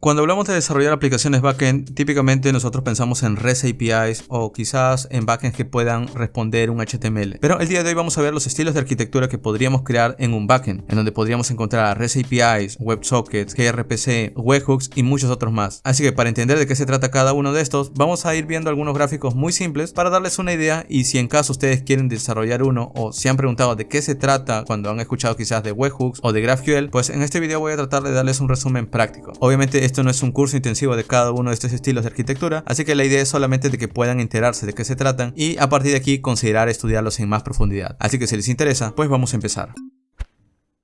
Cuando hablamos de desarrollar aplicaciones backend, típicamente nosotros pensamos en REST APIs o quizás en backends que puedan responder un HTML. Pero el día de hoy vamos a ver los estilos de arquitectura que podríamos crear en un backend, en donde podríamos encontrar REST APIs, WebSockets, gRPC, webhooks y muchos otros más. Así que para entender de qué se trata cada uno de estos, vamos a ir viendo algunos gráficos muy simples para darles una idea, y si en caso ustedes quieren desarrollar uno o se han preguntado de qué se trata cuando han escuchado quizás de webhooks o de GraphQL, pues en este video voy a tratar de darles un resumen práctico. Obviamente esto no es un curso intensivo de cada uno de estos estilos de arquitectura, así que la idea es solamente de que puedan enterarse de qué se tratan y a partir de aquí considerar estudiarlos en más profundidad. Así que si les interesa, pues vamos a empezar.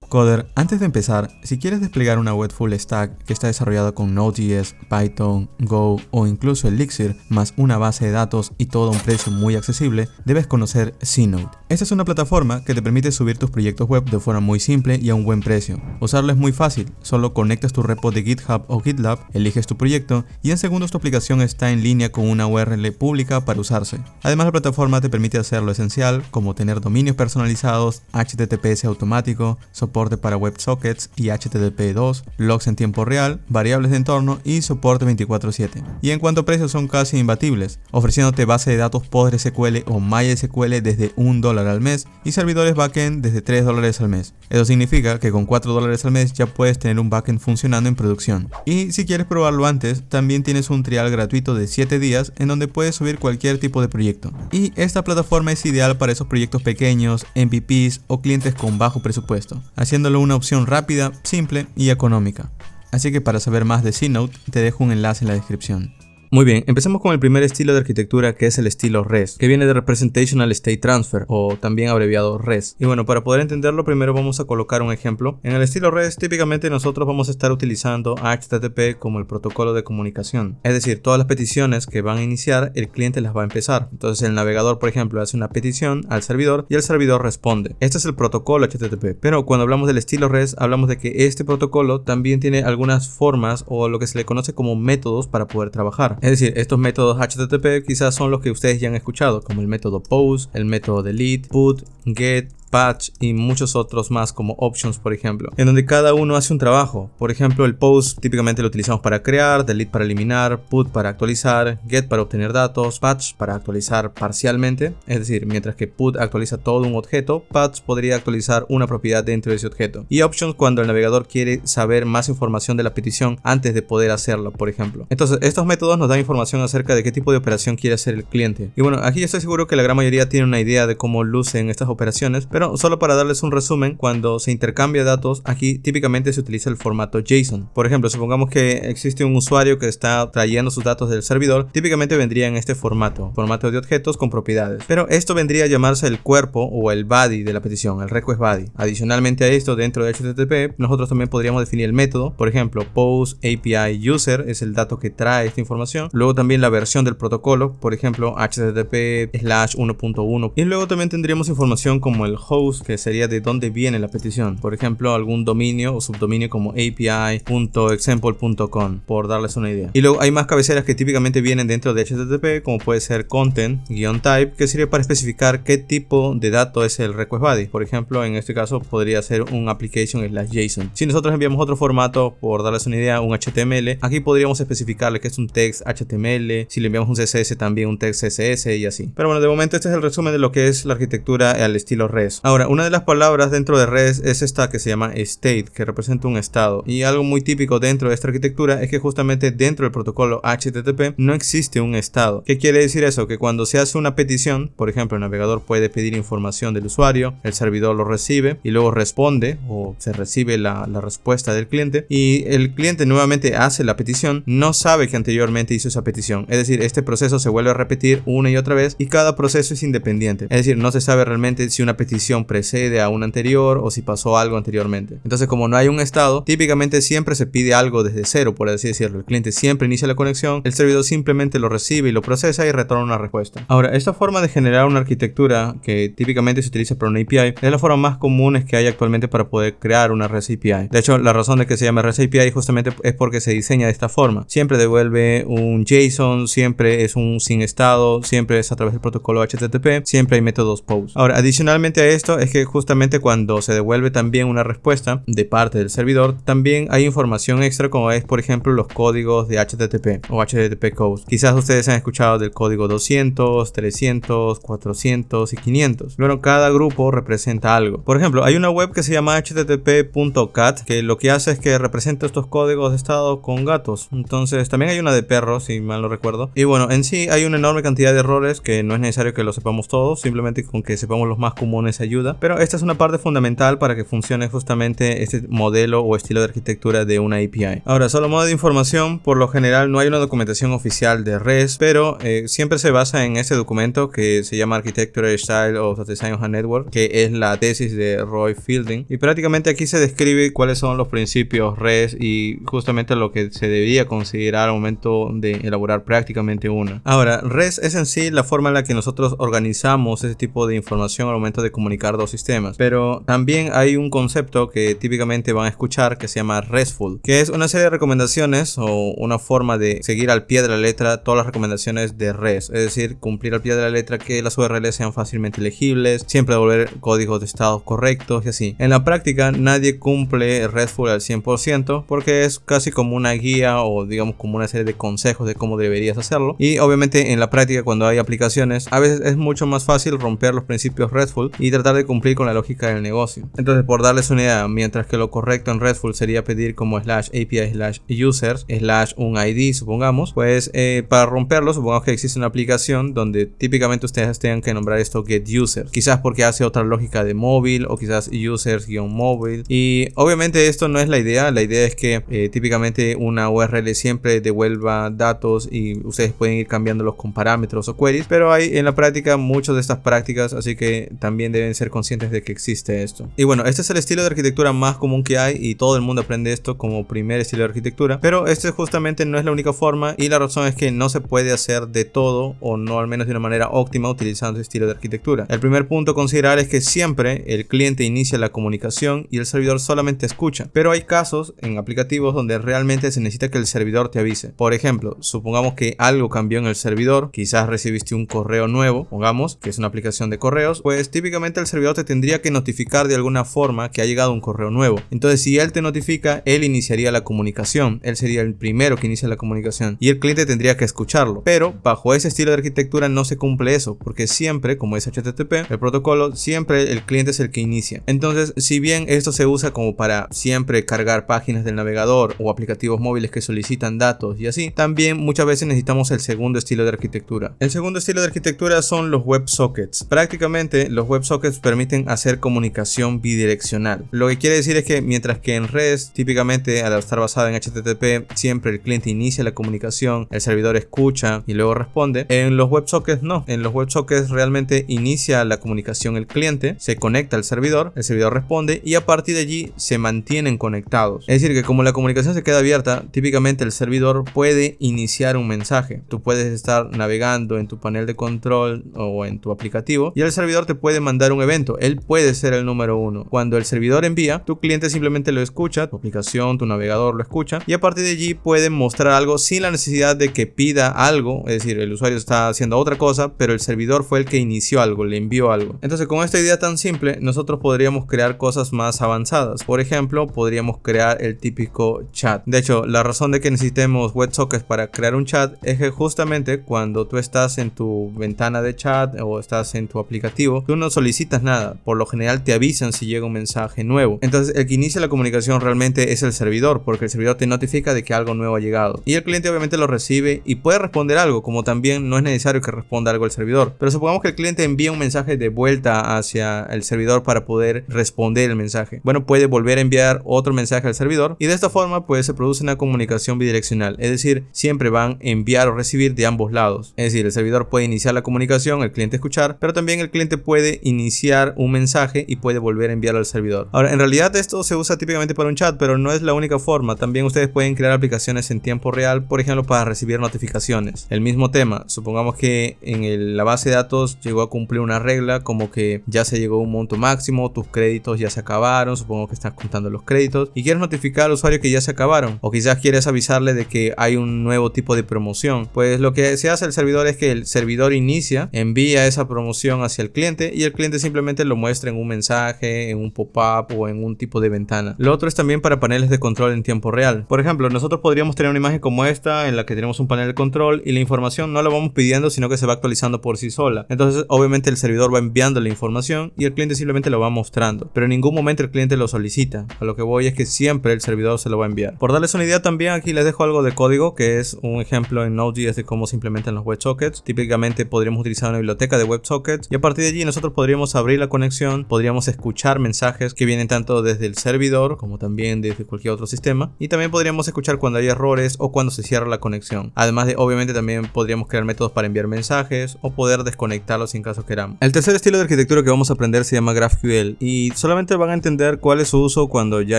Coder, antes de empezar, si quieres desplegar una web full stack que está desarrollada con Node.js, Python, Go o incluso Elixir, más una base de datos y todo a un precio muy accesible, debes conocer Znode. Esta es una plataforma que te permite subir tus proyectos web de forma muy simple y a un buen precio. Usarlo es muy fácil, solo conectas tu repo de GitHub o GitLab, eliges tu proyecto y en segundos tu aplicación está en línea con una URL pública para usarse. Además, la plataforma te permite hacer lo esencial, como tener dominios personalizados, HTTPS automático, soporte para WebSockets y HTTP2, logs en tiempo real, variables de entorno y soporte 24/7. Y en cuanto a precios, son casi imbatibles, ofreciéndote base de datos PostgreSQL o MySQL desde $1 al mes y servidores backend desde $3 al mes. Eso significa que con $4 al mes ya puedes tener un backend funcionando en producción. Y si quieres probarlo antes, también tienes un trial gratuito de 7 días en donde puedes subir cualquier tipo de proyecto. Y esta plataforma es ideal para esos proyectos pequeños, MVPs o clientes con bajo presupuesto, haciéndolo una opción rápida, simple y económica. Así que para saber más de Znode, te dejo un enlace en la descripción. Muy bien, empecemos con el primer estilo de arquitectura, que es el estilo REST, que viene de Representational State Transfer, o también abreviado REST. Y bueno, para poder entenderlo, primero vamos a colocar un ejemplo. En el estilo REST, típicamente nosotros vamos a estar utilizando HTTP como el protocolo de comunicación. Es decir, todas las peticiones que van a iniciar, el cliente las va a empezar. Entonces el navegador, por ejemplo, hace una petición al servidor y el servidor responde. Este es el protocolo HTTP. Pero cuando hablamos del estilo REST, hablamos de que este protocolo también tiene algunas formas o lo que se le conoce como métodos para poder trabajar. Es decir, estos métodos HTTP quizás son los que ustedes ya han escuchado, como el método POST, el método delete, put, get, patch y muchos otros más, como options, por ejemplo, en donde cada uno hace un trabajo. Por ejemplo, el post típicamente lo utilizamos para crear, delete para eliminar, put para actualizar, get para obtener datos, patch para actualizar parcialmente. Es decir, mientras que put actualiza todo un objeto, patch podría actualizar una propiedad dentro de ese objeto. Y options cuando el navegador quiere saber más información de la petición antes de poder hacerlo, por ejemplo. Entonces, estos métodos nos dan información acerca de qué tipo de operación quiere hacer el cliente. Y bueno, aquí estoy seguro que la gran mayoría tiene una idea de cómo lucen estas operaciones, pero solo para darles un resumen, cuando se intercambia datos, aquí típicamente se utiliza el formato JSON. Por ejemplo, supongamos que existe un usuario que está trayendo sus datos del servidor, típicamente vendría en este formato de objetos con propiedades. Pero esto vendría a llamarse el cuerpo o el body de la petición, el request body. Adicionalmente a esto, dentro de HTTP, nosotros también podríamos definir el método. Por ejemplo, post API user es el dato que trae esta información. Luego también la versión del protocolo, por ejemplo, HTTP/1.1. Y luego también tendríamos información como el host, que sería de dónde viene la petición. Por ejemplo, algún dominio o subdominio como api.example.com, por darles una idea. Y luego hay más cabeceras que típicamente vienen dentro de HTTP, como puede ser content-type, que sirve para especificar qué tipo de dato es el request body. Por ejemplo, en este caso podría ser un application/JSON. Si nosotros enviamos otro formato, por darles una idea, un HTML, aquí podríamos especificarle que es un text HTML. Si le enviamos un CSS, también un text CSS y así. Pero bueno, de momento este es el resumen de lo que es la arquitectura al estilo REST. Ahora, una de las palabras dentro de REST es esta que se llama state, que representa un estado. Y algo muy típico dentro de esta arquitectura es que justamente dentro del protocolo HTTP no existe un estado. ¿Qué quiere decir eso? Que cuando se hace una petición, por ejemplo, el navegador puede pedir información del usuario, el servidor lo recibe y luego responde, o se recibe la respuesta del cliente, y el cliente nuevamente hace la petición, no sabe que anteriormente hizo esa petición. Es decir, este proceso se vuelve a repetir una y otra vez y cada proceso es independiente. Es decir, no se sabe realmente si una petición precede a una anterior o si pasó algo anteriormente. Entonces, como no hay un estado, típicamente siempre se pide algo desde cero, por así decirlo. El cliente siempre inicia la conexión, el servidor simplemente lo recibe y lo procesa y retorna una respuesta. Ahora, esta forma de generar una arquitectura que típicamente se utiliza para una API es la forma más común que hay actualmente para poder crear una REST API. De hecho, la razón de que se llame REST API justamente es porque se diseña de esta forma. Siempre devuelve un JSON, siempre es un sin estado, siempre es a través del protocolo HTTP, siempre hay métodos POST. Ahora, adicionalmente a esto es que justamente cuando se devuelve también una respuesta de parte del servidor, también hay información extra como es por ejemplo los códigos de HTTP o HTTP codes. Quizás ustedes han escuchado del código 200, 300, 400 y 500. Bueno, cada grupo representa algo. Por ejemplo, hay una web que se llama http.cat que lo que hace es que representa estos códigos de estado con gatos. Entonces también hay una de perros, si mal no recuerdo. Y bueno, en sí hay una enorme cantidad de errores que no es necesario que lo sepamos todos, simplemente con que sepamos los más comunes ayuda. Pero esta es una parte fundamental para que funcione justamente este modelo o estilo de arquitectura de una API. Ahora, solo modo de información, por lo general no hay una documentación oficial de REST, pero siempre se basa en este documento que se llama Architecture Style of the Design of a Network, que es la tesis de Roy Fielding, y prácticamente aquí se describe cuáles son los principios REST y justamente lo que se debía considerar al momento de elaborar prácticamente una. Ahora, REST es en sí la forma en la que nosotros organizamos ese tipo de información al momento de comunicar dos sistemas, pero también hay un concepto que típicamente van a escuchar que se llama RESTful, que es una serie de recomendaciones o una forma de seguir al pie de la letra todas las recomendaciones de REST, es decir, cumplir al pie de la letra que las URLs sean fácilmente legibles, siempre devolver códigos de estado correctos y así. En la práctica nadie cumple RESTful al 100% porque es casi como una guía o digamos como una serie de consejos de cómo deberías hacerlo, y obviamente en la práctica cuando hay aplicaciones a veces es mucho más fácil romper los principios RESTful y tratar de cumplir con la lógica del negocio. Entonces, por darles una idea, mientras que lo correcto en RESTful sería pedir como /API/users /un ID, supongamos, pues para romperlo supongamos que existe una aplicación donde típicamente ustedes tengan que nombrar esto getUsers, quizás porque hace otra lógica de móvil o quizás users-móvil, y obviamente esto no es la idea es que típicamente una URL siempre devuelva datos y ustedes pueden ir cambiándolos con parámetros o queries, pero hay en la práctica muchas de estas prácticas, así que también deben ser conscientes de que existe esto. Y bueno, este es el estilo de arquitectura más común que hay y todo el mundo aprende esto como primer estilo de arquitectura, pero este justamente no es la única forma, y la razón es que no se puede hacer de todo, o no al menos de una manera óptima utilizando este estilo de arquitectura. El primer punto a considerar es que siempre el cliente inicia la comunicación y el servidor solamente escucha, pero hay casos en aplicativos donde realmente se necesita que el servidor te avise. Por ejemplo, supongamos que algo cambió en el servidor, quizás recibiste un correo nuevo, pongamos que es una aplicación de correos, pues típicamente el servidor te tendría que notificar de alguna forma que ha llegado un correo nuevo. Entonces, si él te notifica, él iniciaría la comunicación, él sería el primero que inicia la comunicación y el cliente tendría que escucharlo. Pero bajo ese estilo de arquitectura no se cumple eso, porque siempre, como es HTTP, el protocolo, siempre el cliente es el que inicia. Entonces, si bien esto se usa como para siempre cargar páginas del navegador o aplicativos móviles que solicitan datos y así, también muchas veces necesitamos el segundo estilo de arquitectura. El segundo estilo de arquitectura son los WebSockets. Prácticamente los WebSockets permiten hacer comunicación bidireccional. Lo que quiere decir es que mientras que en REST típicamente al estar basado en HTTP siempre el cliente inicia la comunicación, el servidor escucha y luego responde, en los WebSockets no. En los WebSockets realmente inicia la comunicación el cliente, se conecta al servidor, el servidor responde y a partir de allí se mantienen conectados. Es decir que como la comunicación se queda abierta, típicamente el servidor puede iniciar un mensaje. Tú puedes estar navegando en tu panel de control o en tu aplicativo y el servidor te puede mandar un evento. Él puede ser el número uno. Cuando el servidor envía, tu cliente simplemente lo escucha, tu aplicación, tu navegador lo escucha y a partir de allí puede mostrar algo sin la necesidad de que pida algo. Es decir, el usuario está haciendo otra cosa, pero el servidor fue el que inició algo, le envió algo. Entonces, con esta idea tan simple, nosotros podríamos crear cosas más avanzadas. Por ejemplo, podríamos crear el típico chat. De hecho, la razón de que necesitemos WebSockets para crear un chat es que justamente cuando tú estás en tu ventana de chat o estás en tu aplicativo, tú no solicitas nada. Por lo general te avisan si llega un mensaje nuevo. Entonces, el que inicia la comunicación realmente es el servidor, porque el servidor te notifica de que algo nuevo ha llegado. Y el cliente obviamente lo recibe y puede responder algo, como también no es necesario que responda algo el servidor. Pero supongamos que el cliente envía un mensaje de vuelta hacia el servidor para poder responder el mensaje. Bueno, puede volver a enviar otro mensaje al servidor y de esta forma pues se produce una comunicación bidireccional, es decir, siempre van a enviar o recibir de ambos lados. Es decir, el servidor puede iniciar la comunicación, el cliente escuchar, pero también el cliente puede iniciar un mensaje y puede volver a enviarlo al servidor. Ahora, en realidad esto se usa típicamente para un chat, pero no es la única forma. También ustedes pueden crear aplicaciones en tiempo real, por ejemplo, para recibir notificaciones. El mismo tema, supongamos que en la base de datos llegó a cumplir una regla como que ya se llegó a un monto máximo, tus créditos ya se acabaron, supongo que estás contando los créditos y quieres notificar al usuario que ya se acabaron, o quizás quieres avisarle de que hay un nuevo tipo de promoción. Pues lo que se hace el servidor es que el servidor inicia, envía esa promoción hacia el cliente y el cliente simplemente lo muestra en un mensaje, en un pop-up o en un tipo de ventana. Lo otro es también para paneles de control en tiempo real. Por ejemplo, nosotros podríamos tener una imagen como esta en la que tenemos un panel de control y la información no la vamos pidiendo, sino que se va actualizando por sí sola. Entonces obviamente el servidor va enviando la información y el cliente simplemente lo va mostrando, pero en ningún momento el cliente lo solicita. A lo que voy es que siempre el servidor se lo va a enviar. Por darles una idea también, aquí les dejo algo de código que es un ejemplo en Node.js de cómo se implementan los WebSockets. Típicamente podríamos utilizar una biblioteca de WebSockets y a partir de allí nosotros podríamos abrir la conexión, podríamos escuchar mensajes que vienen tanto desde el servidor como también desde cualquier otro sistema, y también podríamos escuchar cuando hay errores o cuando se cierra la conexión. Además de, obviamente, también podríamos crear métodos para enviar mensajes o poder desconectarlos en caso queramos. El tercer estilo de arquitectura que vamos a aprender se llama GraphQL y solamente van a entender cuál es su uso cuando ya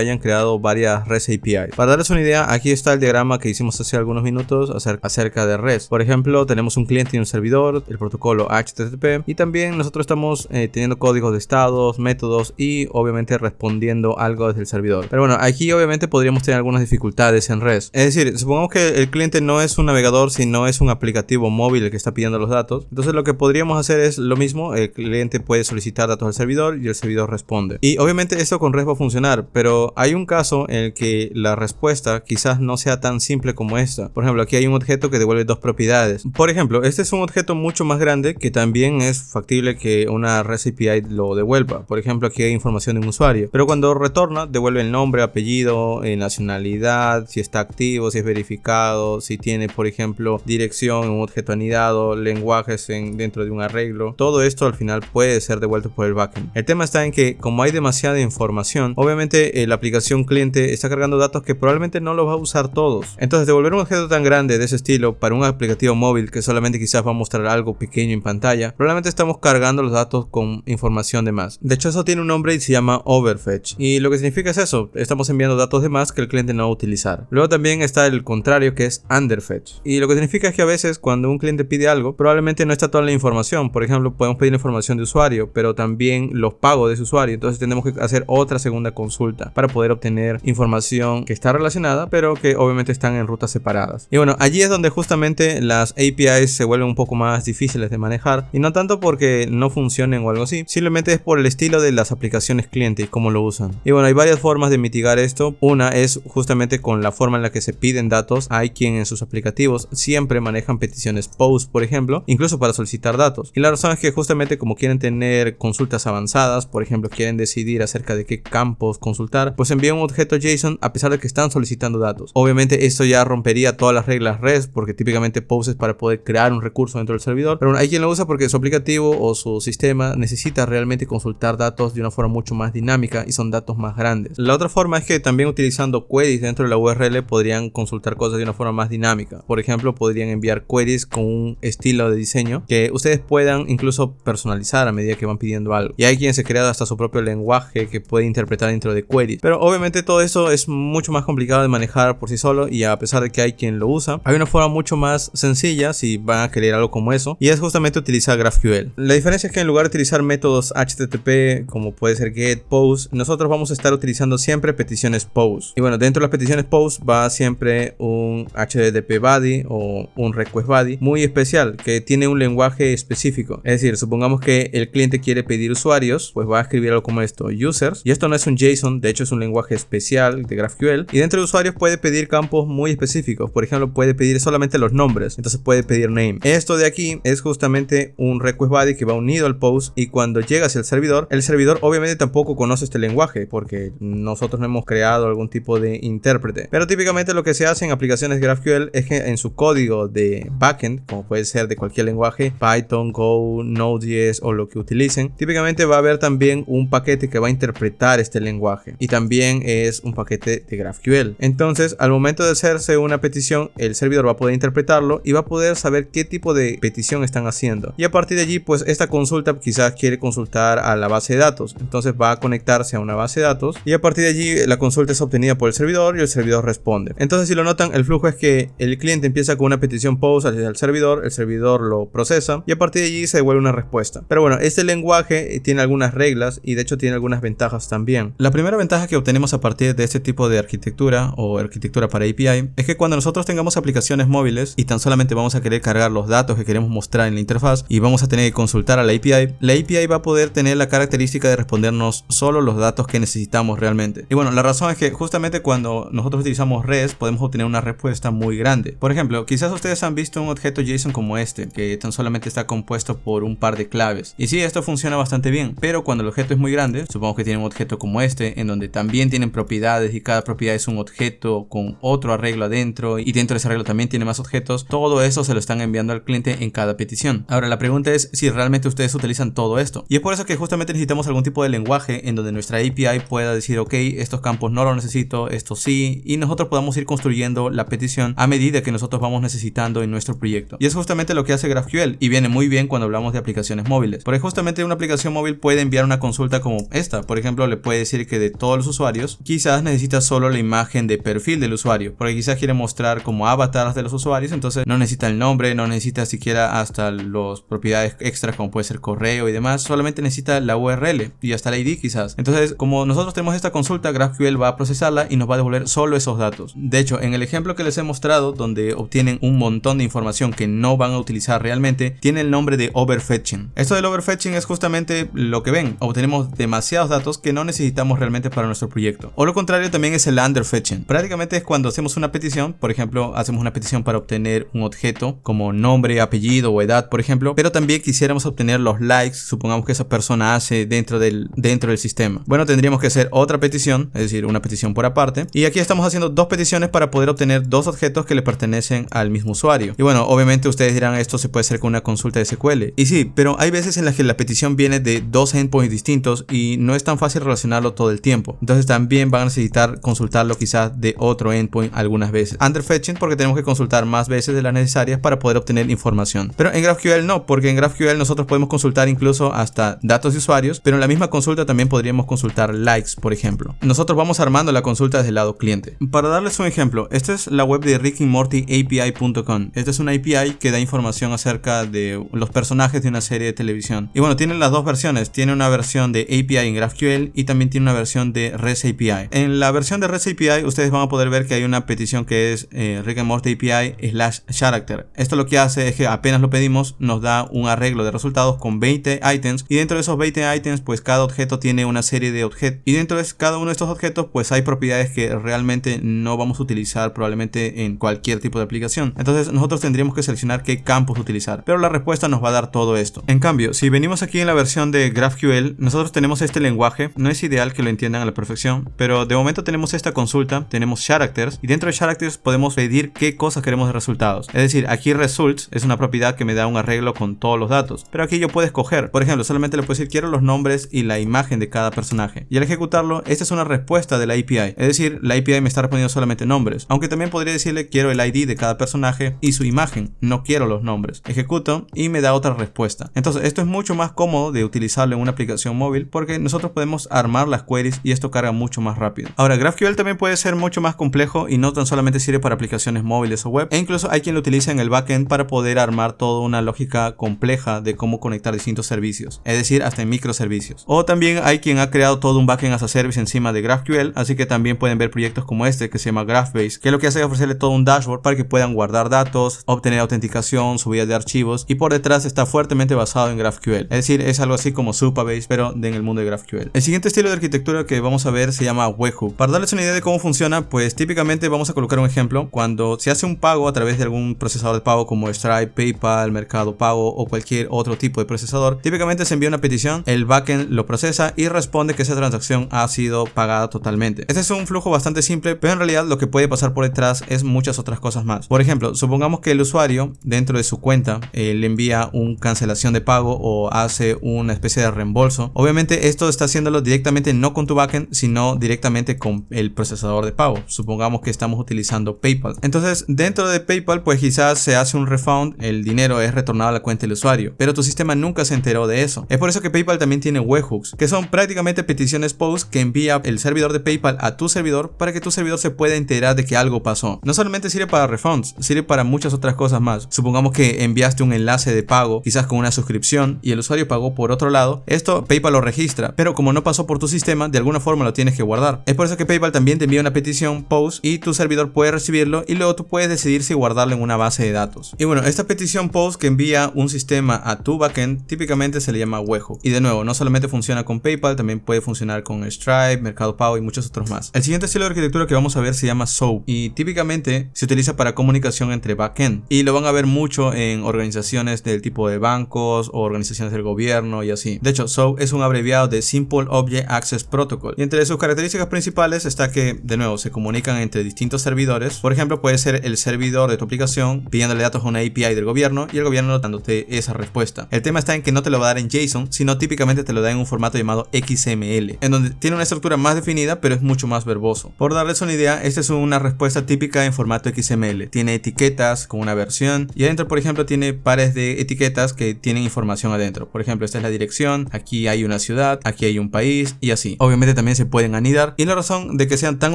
hayan creado varias REST APIs. Para darles una idea, aquí está el diagrama que hicimos hace algunos minutos acerca de REST. Por ejemplo, tenemos un cliente y un servidor, el protocolo HTTP, y también nosotros estamos teniendo códigos de estados, métodos y obviamente respondiendo algo desde el servidor. Pero bueno, aquí obviamente podríamos tener algunas dificultades en REST. Es decir, supongamos que el cliente no es un navegador, sino es un aplicativo móvil el que está pidiendo los datos. Entonces lo que podríamos hacer es lo mismo, el cliente puede solicitar datos al servidor y el servidor responde. Y obviamente esto con REST va a funcionar, pero hay un caso en el que la respuesta quizás no sea tan simple como esta. Por ejemplo, aquí hay un objeto que devuelve dos propiedades. Por ejemplo, este es un objeto mucho más grande que también es factible que una REST API lo devuelva. Por ejemplo, aquí hay información de un usuario, pero cuando retorna devuelve el nombre, apellido, nacionalidad, si está activo, si es verificado, si tiene, por ejemplo, dirección, un objeto anidado, lenguajes dentro de un arreglo. Todo esto al final puede ser devuelto por el backend. El tema está en que como hay demasiada información, obviamente la aplicación cliente está cargando datos que probablemente no los va a usar todos. Entonces devolver un objeto tan grande de ese estilo para un aplicativo móvil que solamente quizás va a mostrar algo pequeño en pantalla, probablemente estamos cargando los datos con información de más. De hecho, eso tiene un nombre y se llama overfetch, y lo que significa es eso: estamos enviando datos de más que el cliente no va a utilizar. Luego también está el contrario, que es underfetch, y lo que significa es que a veces cuando un cliente pide algo, probablemente no está toda la información. Por ejemplo, podemos pedir información de usuario, pero también los pagos de ese usuario. Entonces tenemos que hacer otra segunda consulta para poder obtener información que está relacionada, pero que obviamente están en rutas separadas. Y bueno, allí es donde justamente las APIs se vuelven un poco más difíciles de manejar, y no tanto porque no funcionen o algo así, simplemente es por el estilo de las aplicaciones cliente y cómo lo usan. Y bueno, hay varias formas de mitigar esto. Una es justamente con la forma en la que se piden datos. Hay quien en sus aplicativos siempre manejan peticiones POST, por ejemplo, incluso para solicitar datos. Y la razón es que justamente como quieren tener consultas avanzadas, por ejemplo, quieren decidir acerca de qué campos consultar, pues envían un objeto JSON a pesar de que están solicitando datos. Obviamente esto ya rompería todas las reglas REST, porque típicamente POST es para poder crear un recurso dentro del servidor, pero bueno, hay quien lo usa porque su aplicativo o su sistema necesita realmente consultar datos de una forma mucho más dinámica y son datos más grandes. La otra forma es que también utilizando queries dentro de la URL podrían consultar cosas de una forma más dinámica. Por ejemplo, podrían enviar queries con un estilo de diseño que ustedes puedan incluso personalizar a medida que van pidiendo algo. Y hay quien se crea hasta su propio lenguaje que puede interpretar dentro de queries. Pero obviamente todo eso es mucho más complicado de manejar por sí solo, y a pesar de que hay quien lo usa, hay una forma mucho más sencilla si van a querer algo como eso, y es justamente utilizar GraphQL. La diferencia es que en lugar de utilizar métodos HTTP como puede ser get, post, nosotros vamos a estar utilizando siempre peticiones post. Y bueno, dentro de las peticiones post va siempre un HTTP body o un request body muy especial que tiene un lenguaje específico. Es decir, supongamos que el cliente quiere pedir usuarios, pues va a escribir algo como esto: users, y esto no es un JSON, de hecho es un lenguaje especial de GraphQL, y dentro de usuarios puede pedir campos muy específicos. Por ejemplo, puede pedir solamente los nombres, entonces puede pedir name. Esto de aquí es justamente un request body que va unido al post, y cuando llega hacia el servidor obviamente tampoco conoce este lenguaje porque nosotros no hemos creado algún tipo de intérprete. Pero típicamente lo que se hace en aplicaciones GraphQL es que en su código de backend, como puede ser de cualquier lenguaje, Python, Go, Node.js o lo que utilicen, típicamente va a haber también un paquete que va a interpretar este lenguaje, y también es un paquete de GraphQL. Entonces, al momento de hacerse una petición, el servidor va a poder interpretarlo y va a poder saber qué tipo de petición están haciendo, y a partir de allí, pues esta consulta quizás quiere consultar a la base de datos, entonces va a conectarse a una base de datos, y a partir de allí la consulta es obtenida por el servidor y el servidor responde. Entonces, si lo notan, el flujo es que el cliente empieza con una petición POST hacia el servidor lo procesa y a partir de allí se devuelve una respuesta. Pero bueno, este lenguaje tiene algunas reglas y de hecho tiene algunas ventajas también. La primera ventaja que obtenemos a partir de este tipo de arquitectura o arquitectura para API es que cuando nosotros tengamos aplicaciones móviles y tan solamente vamos a querer cargar los datos que queremos mostrar en la interfaz y vamos a tener que consultar a la API API va a poder tener la característica de respondernos solo los datos que necesitamos realmente. Y bueno, la razón es que justamente cuando nosotros utilizamos REST podemos obtener una respuesta muy grande. Por ejemplo, quizás ustedes han visto un objeto JSON como este, que tan solamente está compuesto por un par de claves. Y sí, esto funciona bastante bien, pero cuando el objeto es muy grande, supongamos que tiene un objeto como este, en donde también tienen propiedades y cada propiedad es un objeto con otro arreglo adentro y dentro de ese arreglo también tiene más objetos, todo eso se lo están enviando al cliente en cada petición. Ahora la pregunta es si realmente ustedes utilizan todo esto, y es por eso que justamente necesitamos algún tipo de lenguaje en donde nuestra API pueda decir ok, estos campos no los necesito, estos sí, y nosotros podamos ir construyendo la petición a medida que nosotros vamos necesitando en nuestro proyecto. Y es justamente lo que hace GraphQL, y viene muy bien cuando hablamos de aplicaciones móviles, porque justamente una aplicación móvil puede enviar una consulta como esta. Por ejemplo, le puede decir que de todos los usuarios quizás necesita solo la imagen de perfil del usuario, porque quizás quiere mostrar como avatars de los usuarios, entonces no necesita el nombre, no necesita siquiera hasta las propiedades extras como puede ser correo y demás, solamente necesita la URL y hasta el ID quizás. Entonces, como nosotros tenemos esta consulta, GraphQL va a procesarla y nos va a devolver solo esos datos. De hecho, en el ejemplo que les he mostrado, donde obtienen un montón de información que no van a utilizar realmente, tiene el nombre de overfetching. Esto del overfetching es justamente lo que ven, obtenemos demasiados datos que no necesitamos realmente para nuestro proyecto. O lo contrario también es el underfetching. Prácticamente es cuando hacemos una petición, por ejemplo, hacemos una petición para obtener un objeto como nombre, apellido o edad, por ejemplo, pero también quisiéramos obtener los likes, supongamos que esa persona hace dentro del sistema. Bueno, tendríamos que hacer otra petición, es decir, una petición por aparte, y aquí estamos haciendo dos peticiones para poder obtener dos objetos que le pertenecen al mismo usuario. Y bueno, obviamente ustedes dirán, esto se puede hacer con una consulta de SQL. Y sí, pero hay veces en las que la petición viene de dos endpoints distintos y no es tan fácil relacionarlo todo el tiempo. Entonces también van a necesitar consultarlo quizás de otro endpoint algunas veces. Underfetching porque tenemos que consultar más veces de las necesarias para poder obtener información. Pero en GraphQL no, porque en GraphQL nosotros podemos consultar incluso hasta datos de usuarios, pero en la misma consulta también podríamos consultar likes, por ejemplo. Nosotros vamos armando la consulta desde el lado cliente. Para darles un ejemplo, esta es la web de rickandmortyapi.com. Esta es una API que da información acerca de los personajes de una serie de televisión. Y bueno, tiene las dos versiones. Tiene una versión de API en GraphQL y también tiene una versión de REST API. En la versión de REST API ustedes van a poder ver que hay una petición que es rickandmortyapi/character. Esto lo que hace es que apenas lo pedimos nos da un arreglo de resultados con 20 items y dentro de esos 20 items pues cada objeto tiene una serie de objetos y dentro de cada uno de estos objetos pues hay propiedades que realmente no vamos a utilizar probablemente en cualquier tipo de aplicación. Entonces nosotros tendríamos que seleccionar qué campos utilizar, pero la respuesta nos va a dar todo esto. En cambio, si venimos aquí en la versión de GraphQL, nosotros tenemos este lenguaje, no es ideal que lo entiendan a la perfección, pero de momento tenemos esta consulta, tenemos characters y dentro de characters podemos pedir qué cosas queremos de resultados. Es decir, aquí results es una propiedad que me da un arreglo con todos los datos, pero aquí yo puedo escoger, por ejemplo, solamente le puedo decir quiero los nombres y la imagen de cada personaje y al ejecutarlo, esta es una respuesta de la API, es decir, la API me está respondiendo solamente nombres, aunque también podría decirle quiero el ID de cada personaje y su imagen, no quiero los nombres. Ejecuto y me da otra respuesta. Entonces esto es mucho más cómodo de utilizarlo en una aplicación móvil porque nosotros podemos armar las queries y esto carga mucho más rápido. Ahora, GraphQL también puede ser mucho más complejo y no tan solamente sirve para aplicaciones móviles o web, e incluso hay quien lo utiliza en el backend para poder armar toda una lógica compleja de cómo conectar distintos servicios, es decir, hasta en microservicios. O también hay quien ha creado todo un backend as a service encima de GraphQL, así que también pueden ver proyectos como este que se llama GraphBase, que lo que hace es ofrecerle todo un dashboard para que puedan guardar datos, obtener autenticación, subida de archivos, y por detrás está fuertemente basado en GraphQL, es decir, es algo así como Supabase pero en el mundo de GraphQL. El siguiente estilo de arquitectura que vamos a ver se llama webhook. Para darles una idea de cómo funciona, pues típicamente vamos a colocar un ejemplo. Cuando se hace un pago a través de algún procesador de pago como Stripe, PayPal, Mercado Pago o cualquier otro tipo de procesador, típicamente se envía una petición, el backend lo procesa y responde que esa transacción ha sido pagada totalmente. Este es un flujo bastante simple, pero en realidad lo que puede pasar por detrás es muchas otras cosas más. Por ejemplo, supongamos que el usuario dentro de su cuenta le envía una cancelación de pago o hace una especie de reembolso. Obviamente esto está haciéndolo directamente no con tu backend, sino directamente con el procesador de pago. Supongamos que estamos utilizando PayPal. Entonces dentro de PayPal pues quizás se hace un refund, el dinero es retornado a la cuenta del usuario, pero tu sistema nunca se enteró de eso. Es por eso que PayPal también tiene webhooks, que son prácticamente peticiones post que envía el servidor de PayPal a tu servidor para que tu servidor se pueda enterar de que algo pasó. No solamente sirve para refunds, sirve para muchas otras cosas más. Supongamos que enviaste un enlace de pago, quizás con una suscripción, y el usuario pagó por otro lado. Esto PayPal lo registra, pero como no pasó por tu sistema, de alguna forma lo tienes que guardar. Es por eso que PayPal también te envía una petición post y tu servidor puede recibirlo y luego tú puedes decidir si guardarlo en una base de datos. Y bueno, esta petición post que envía un sistema a tu backend típicamente técnicamente se le llama webhook. Y de nuevo, no solamente funciona con PayPal, también puede funcionar con Stripe, Mercado Pago y muchos otros más. El siguiente estilo de arquitectura que vamos a ver se llama SOAP y típicamente se utiliza para comunicación entre backend. Y lo van a ver mucho en organizaciones del tipo de bancos o organizaciones del gobierno y así. De hecho, SOAP es un abreviado de Simple Object Access Protocol. Y entre sus características principales está que, de nuevo, se comunican entre distintos servidores. Por ejemplo, puede ser el servidor de tu aplicación pidiéndole datos a una API del gobierno y el gobierno dándote esa respuesta. El tema está en que no te lo va a dar en JSON, sino típicamente te lo da en un formato llamado XML, en donde tiene una estructura más definida, pero es mucho más verboso. Por darles una idea, esta es una respuesta típica en formato XML. Tiene etiquetas con una versión y adentro, por ejemplo, tiene pares de etiquetas que tienen información adentro. Por ejemplo, esta es la dirección, aquí hay una ciudad, aquí hay un país y así. Obviamente también se pueden anidar y la razón de que sean tan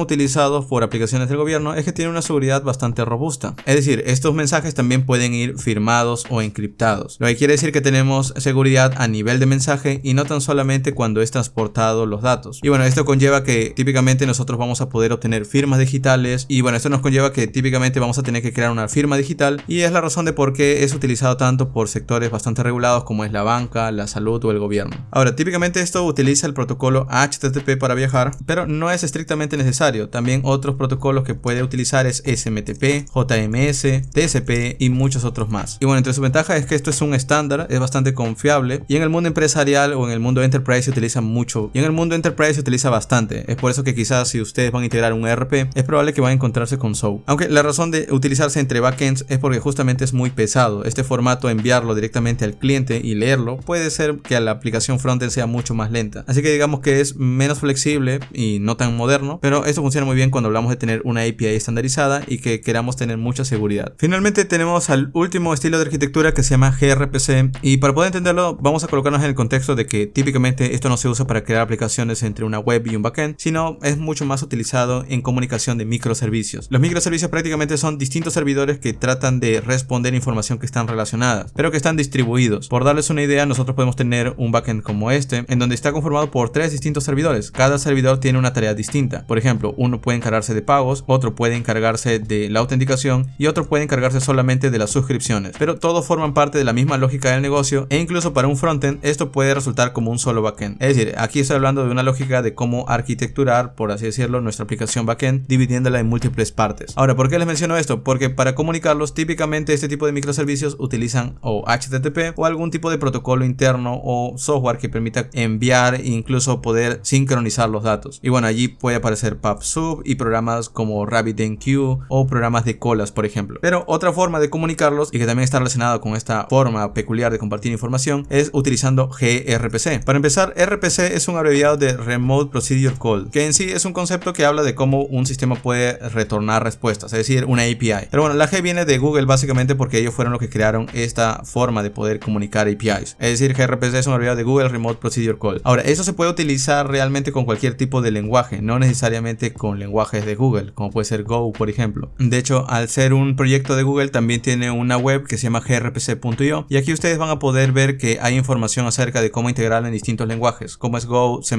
utilizados por aplicaciones del gobierno es que tienen una seguridad bastante robusta. Es decir, estos mensajes también pueden ir firmados o encriptados, lo que quiere decir que tenemos seguridad a nivel de mensaje y no tan solamente cuando es transportado los datos. Y bueno, esto conlleva que típicamente nosotros vamos a poder obtener firmas digitales y bueno, esto nos conlleva que típicamente vamos a tener que crear una firma digital y es la razón de por qué es utilizado tanto por sectores bastante regulados como es la banca, la salud o el gobierno. Ahora, típicamente esto utiliza el protocolo HTTP para viajar, pero no es estrictamente necesario. También otros protocolos que puede utilizar es SMTP, JMS, TCP y muchos otros más. Y bueno, entre sus ventajas es que esto es un estándar, es bastante confiable y en el mundo empresarial o en el mundo enterprise se utiliza mucho y en el mundo enterprise se utiliza bastante. Es por eso que quizás si ustedes van a integrar un ERP es probable que van a encontrarse con SOAP. Aunque la razón de utilizarse entre backends es porque justamente es muy pesado. Este formato, enviarlo directamente al cliente y leerlo, puede ser que a la aplicación frontend sea mucho más lenta. Así que digamos que es menos flexible y no tan moderno, pero esto funciona muy bien cuando hablamos de tener una API estandarizada y que queramos tener mucha seguridad. Finalmente tenemos al último estilo de arquitectura que se llama gRPC y para poder entenderlo vamos a colocarnos en el contexto de que típicamente esto no se usa para crear aplicaciones entre una web y un backend, sino es mucho más utilizado en comunicación de microservicios. Los microservicios prácticamente son distintos servidores que tratan de responder información que están relacionadas, pero que están distribuidos. Por darles una idea, nosotros podemos tener un backend como este, en donde está conformado por 3 distintos servidores. Cada servidor tiene una tarea distinta. Por ejemplo, uno puede encargarse de pagos, otro puede encargarse de la autenticación y otro puede encargarse solamente de las suscripciones. Pero todos forman parte de la misma lógica del negocio e incluso para un frontend esto puede resultar como un solo backend. Es decir, aquí estoy hablando de una lógica de cómo arquitecturar, por así decirlo, nuestra aplicación backend dividiéndola en múltiples partes. Ahora, ¿por qué les menciono esto? Porque para comunicarlos típicamente este tipo de microservicios utilizan o HTTP o algún tipo de protocolo interno o software que permita enviar e incluso poder sincronizar los datos. Y bueno, allí puede aparecer PubSub y programas como RabbitMQ o programas de colas, por ejemplo. Pero otra forma de comunicarlos y que también está relacionado con esta forma peculiar de compartir información es utilizando gRPC. Para empezar, RPC es un abreviado de Remote Procedure Call, que en sí es un concepto que habla de cómo un sistema puede retornar respuestas, es decir, una API. Pero bueno, la G viene de Google básicamente porque ellos fueron los que crearon esta forma de poder comunicar APIs. Es decir, gRPC es un abreviado de Google Remote Procedure Call. Ahora, eso se puede utilizar realmente con cualquier tipo de lenguaje, no necesariamente con lenguajes de Google, como puede ser Go, por ejemplo. De hecho, al ser un proyecto de Google, también tiene una web que se llama grpc.io y aquí ustedes van a poder ver que hay información acerca de cómo integrarla en distintos lenguajes, como es Go, C++,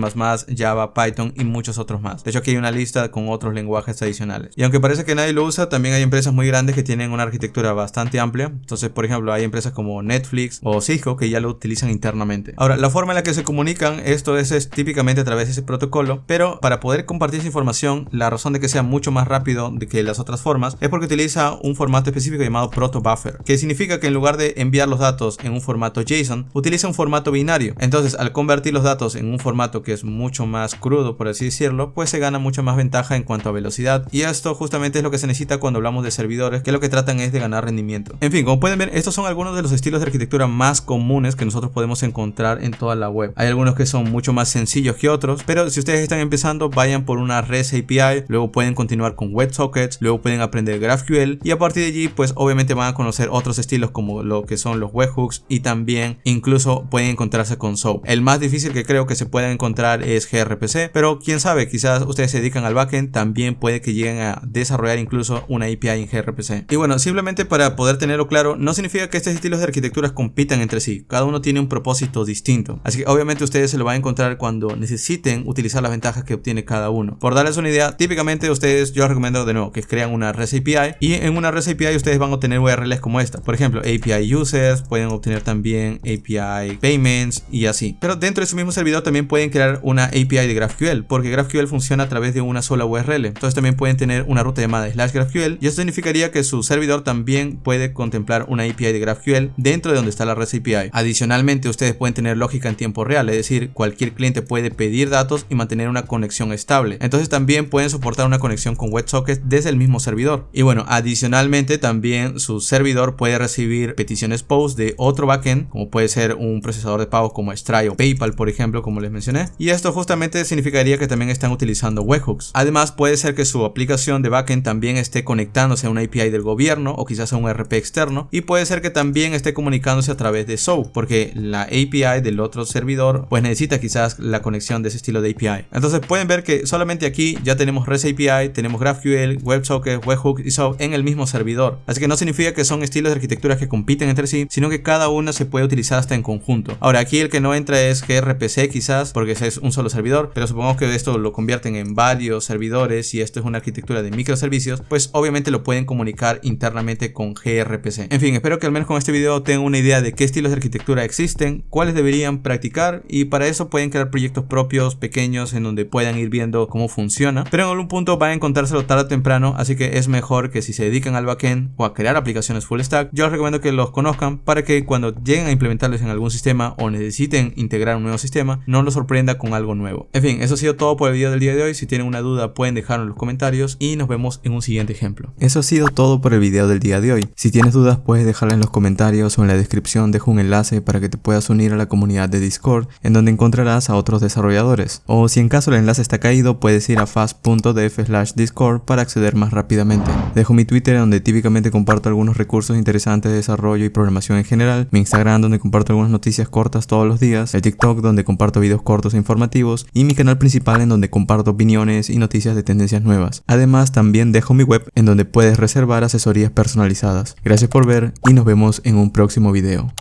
Java, Python y muchos otros más. De hecho, aquí hay una lista con otros lenguajes adicionales. Y aunque parece que nadie lo usa, también hay empresas muy grandes que tienen una arquitectura bastante amplia. Entonces, por ejemplo, hay empresas como Netflix o Cisco que ya lo utilizan internamente. Ahora, la forma en la que se comunican esto es típicamente a través de ese protocolo, pero para poder compartir esa información, la razón de que sea mucho más rápido que las otras formas es porque utiliza un formato específico llamado protobuffer, que significa que en lugar de enviar los datos en un formato JSON, utiliza un formato binario. Entonces, al convertir los datos en un formato que es mucho más crudo, por así decirlo, pues se gana mucha más ventaja en cuanto a velocidad. Y esto justamente es lo que se necesita cuando hablamos de servidores, que lo que tratan es de ganar rendimiento. En fin, como pueden ver, estos son algunos de los estilos de arquitectura más comunes que nosotros podemos encontrar en toda la web. Hay algunos que son mucho más sencillos que otros, pero si ustedes están empezando, vayan por una REST API, luego pueden continuar con WebSockets, luego pueden aprender GraphQL y a partir de allí, pues obviamente van a conocer otros estilos como lo que son los webhooks y también incluso pueden encontrarse con SOAP. El más difícil que creo que se pueda encontrar es gRPC, pero quién sabe, quizás ustedes se dedican al backend, también puede que lleguen a desarrollar incluso una API en gRPC. Y bueno, simplemente para poder tenerlo claro, no significa que estos estilos de arquitecturas compitan entre sí, cada uno tiene un propósito distinto, así que obviamente ustedes se lo van a encontrar cuando necesiten utilizar las ventajas que obtiene cada uno. Por darles una idea, típicamente ustedes, yo les recomiendo de nuevo que crean una REST API y en una REST API ustedes van a obtener URLs como esta, por ejemplo API users, pueden obtener también API API Payments y así. Pero dentro de su mismo servidor también pueden crear una API de GraphQL, porque GraphQL funciona a través de una sola URL. Entonces también pueden tener una ruta llamada /GraphQL, y eso significaría que su servidor también puede contemplar una API de GraphQL dentro de donde está la REST API. Adicionalmente, ustedes pueden tener lógica en tiempo real, es decir, cualquier cliente puede pedir datos y mantener una conexión estable. Entonces también pueden soportar una conexión con WebSockets desde el mismo servidor. Y bueno, adicionalmente también su servidor puede recibir peticiones POST de otro backend, como puede ser un procesador de pagos como Stripe o PayPal, por ejemplo, como les mencioné. Y esto justamente significaría que también están utilizando webhooks. Además, puede ser que su aplicación de backend también esté conectándose a una API del gobierno o quizás a un ERP externo, y puede ser que también esté comunicándose a través de SOAP, porque la API del otro servidor pues necesita quizás la conexión de ese estilo de API. Entonces pueden ver que solamente aquí ya tenemos REST API, tenemos GraphQL, WebSockets, webhook y SOAP en el mismo servidor. Así que no significa que son estilos de arquitectura que compiten entre sí, sino que cada una se puede utilizar hasta en conjunto. Ahora aquí el que no entra es gRPC quizás, porque ese es un solo servidor, pero supongamos que esto lo convierten en varios servidores y esto es una arquitectura de microservicios, pues obviamente lo pueden comunicar internamente con gRPC. En fin, espero que al menos con este video tengan una idea de qué estilos de arquitectura existen, cuáles deberían practicar, y para eso pueden crear proyectos propios pequeños en donde puedan ir viendo cómo funciona, pero en algún punto van a encontrárselo tarde o temprano, así que es mejor que si se dedican al backend o a crear aplicaciones full stack, yo les recomiendo que los conozcan para que cuando lleguen a implementarlos en algún sistema o necesiten integrar un nuevo sistema, no los sorprenda con algo nuevo. En fin, eso ha sido todo por el video del día de hoy. Si tienen una duda pueden dejarlo en los comentarios y nos vemos en un siguiente ejemplo. Eso ha sido todo por el video del día de hoy. Si tienes dudas puedes dejarla en los comentarios o en la descripción dejo un enlace para que te puedas unir a la comunidad de Discord, en donde encontrarás a otros desarrolladores. O si en caso el enlace está caído puedes ir a fast.dev/discord para acceder más rápidamente. Dejo mi Twitter donde típicamente comparto algunos recursos interesantes de desarrollo y programación en general, mi Instagram donde comparto algunas noticias cortas todos los días, el TikTok donde comparto videos cortos e informativos y mi canal principal en donde comparto opiniones y noticias de tendencias nuevas. Además también dejo mi web en donde puedes reservar asesorías personalizadas. Gracias por ver y nos vemos en un próximo video.